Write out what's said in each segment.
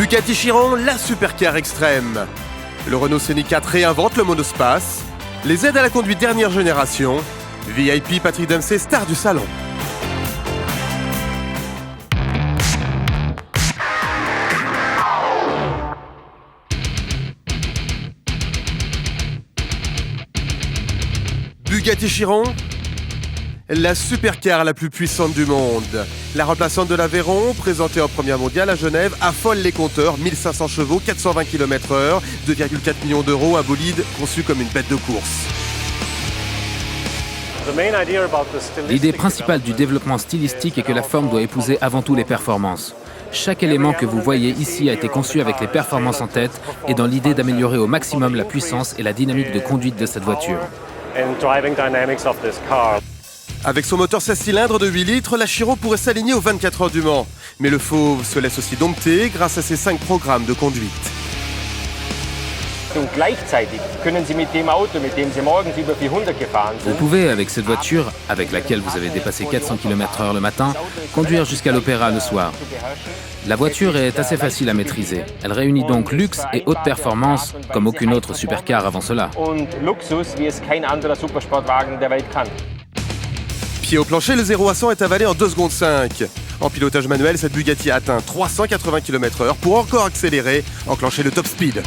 Bugatti Chiron, la supercar extrême. Le Renault Scénic 4 réinvente le monospace. Les aides à la conduite dernière génération. VIP Patrick Dempsey, star du salon. Bugatti Chiron, la supercar la plus puissante du monde. La remplaçante de l'Aveyron, présentée en première mondiale à Genève, affole les compteurs. 1500 chevaux, 420 km/h, 2,4 millions d'euros, un bolide conçu comme une bête de course. L'idée principale du développement stylistique est que la forme doit épouser avant tout les performances. Chaque élément que vous voyez ici a été conçu avec les performances en tête et dans l'idée d'améliorer au maximum la puissance et la dynamique de conduite de cette voiture. Avec son moteur 16 cylindres de 8 litres, la Chiron pourrait s'aligner aux 24 heures du Mans. Mais le fauve se laisse aussi dompter grâce à ses 5 programmes de conduite. Vous pouvez, avec cette voiture, avec laquelle vous avez dépassé 400 km/h le matin, conduire jusqu'à l'opéra le soir. La voiture est assez facile à maîtriser. Elle réunit donc luxe et haute performance comme aucune autre supercar avant cela. Pied au plancher, le 0 à 100 est avalé en 2 secondes 5. En pilotage manuel, cette Bugatti a atteint 380 km/h pour encore accélérer, enclencher le top speed.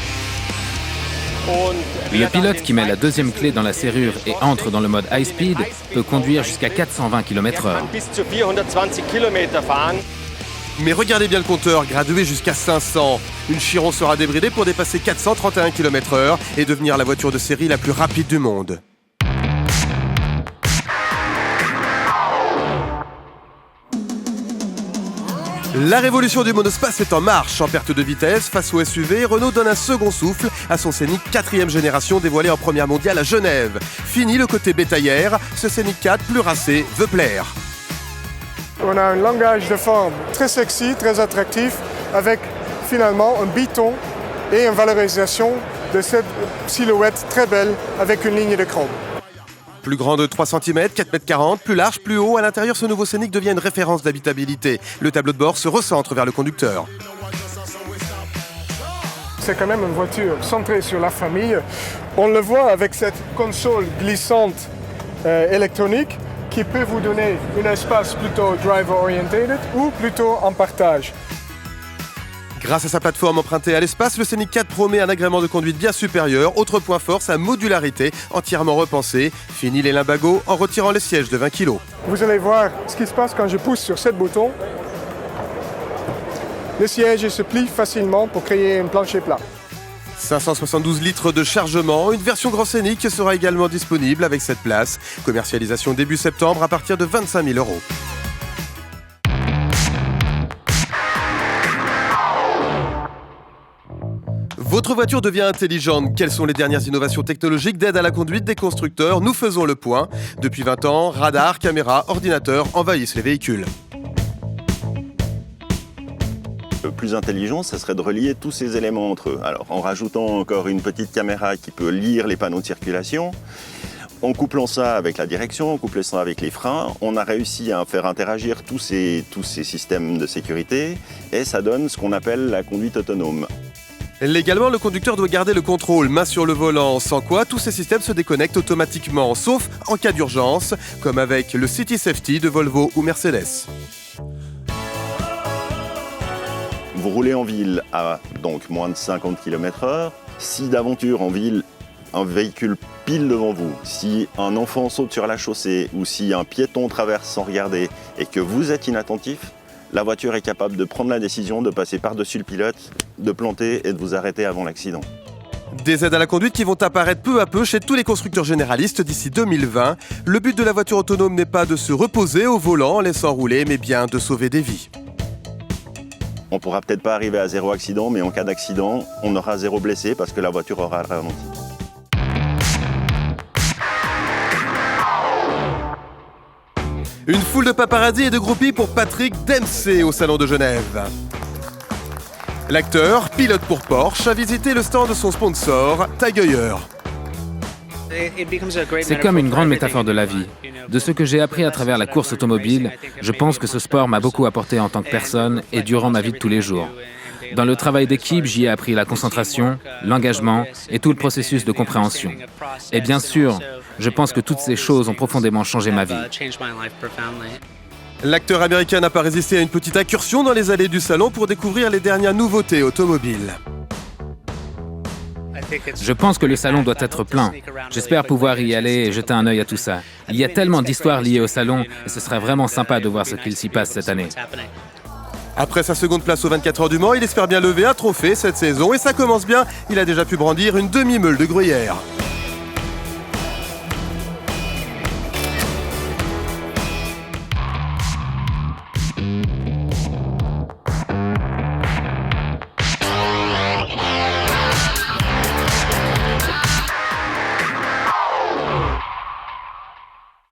Le pilote qui met la deuxième clé dans la serrure et entre dans le mode high speed peut conduire jusqu'à 420 km/h. Mais regardez bien le compteur, gradué jusqu'à 500. Une Chiron sera débridée pour dépasser 431 km/h et devenir la voiture de série la plus rapide du monde. La révolution du monospace est en marche. En perte de vitesse face au SUV, Renault donne un second souffle à son Scénic 4e génération dévoilé en première mondiale à Genève. Fini le côté bétaillère, ce Scénic 4 plus racé veut plaire. On a un langage de forme très sexy, très attractif, avec finalement un biton et une valorisation de cette silhouette très belle avec une ligne de chrome. Plus grand de 3 cm, 4,40 m, plus large, plus haut, à l'intérieur, ce nouveau Scénic devient une référence d'habitabilité. Le tableau de bord se recentre vers le conducteur. C'est quand même une voiture centrée sur la famille. On le voit avec cette console glissante électronique qui peut vous donner un espace plutôt driver-oriented ou plutôt en partage. Grâce à sa plateforme empruntée à l'espace, le Scénic 4 promet un agrément de conduite bien supérieur. Autre point fort, sa modularité entièrement repensée. Fini les limbagos en retirant les sièges de 20 kg. Vous allez voir ce qui se passe quand je pousse sur ce bouton. Le siège se plie facilement pour créer un plancher plat. 572 litres de chargement, une version Grand Scénic sera également disponible avec cette place. Commercialisation début septembre à partir de 25 000 €. Votre voiture devient intelligente. Quelles sont les dernières innovations technologiques d'aide à la conduite des constructeurs? Nous faisons le point. Depuis 20 ans, radars, caméras, ordinateurs envahissent les véhicules. Le plus intelligent, ça serait de relier tous ces éléments entre eux. Alors, en rajoutant encore une petite caméra qui peut lire les panneaux de circulation, en couplant ça avec la direction, en couplant ça avec les freins, on a réussi à faire interagir tous ces systèmes de sécurité et ça donne ce qu'on appelle la conduite autonome. Légalement, le conducteur doit garder le contrôle, main sur le volant, sans quoi tous ces systèmes se déconnectent automatiquement, sauf en cas d'urgence, comme avec le City Safety de Volvo ou Mercedes. Vous roulez en ville à donc moins de 50 km/h. Si d'aventure en ville, un véhicule pile devant vous, si un enfant saute sur la chaussée ou si un piéton traverse sans regarder et que vous êtes inattentif, la voiture est capable de prendre la décision de passer par-dessus le pilote, de planter et de vous arrêter avant l'accident. Des aides à la conduite qui vont apparaître peu à peu chez tous les constructeurs généralistes d'ici 2020. Le but de la voiture autonome n'est pas de se reposer au volant en laissant rouler, mais bien de sauver des vies. On ne pourra peut-être pas arriver à 0 accident, mais en cas d'accident, on aura 0 blessé parce que la voiture aura ralenti. Une foule de paparazzi et de groupies pour Patrick Dempsey au Salon de Genève. L'acteur, pilote pour Porsche, a visité le stand de son sponsor, Tag Heuer. C'est comme une grande métaphore de la vie. De ce que j'ai appris à travers la course automobile, je pense que ce sport m'a beaucoup apporté en tant que personne et durant ma vie de tous les jours. Dans le travail d'équipe, j'y ai appris la concentration, l'engagement et tout le processus de compréhension. Et bien sûr, je pense que toutes ces choses ont profondément changé ma vie. L'acteur américain n'a pas résisté à une petite incursion dans les allées du salon pour découvrir les dernières nouveautés automobiles. Je pense que le salon doit être plein. J'espère pouvoir y aller et jeter un œil à tout ça. Il y a tellement d'histoires liées au salon et ce serait vraiment sympa de voir ce qu'il s'y passe cette année. Après sa seconde place aux 24 heures du Mans, il espère bien lever un trophée cette saison et ça commence bien, il a déjà pu brandir une demi-meule de gruyère.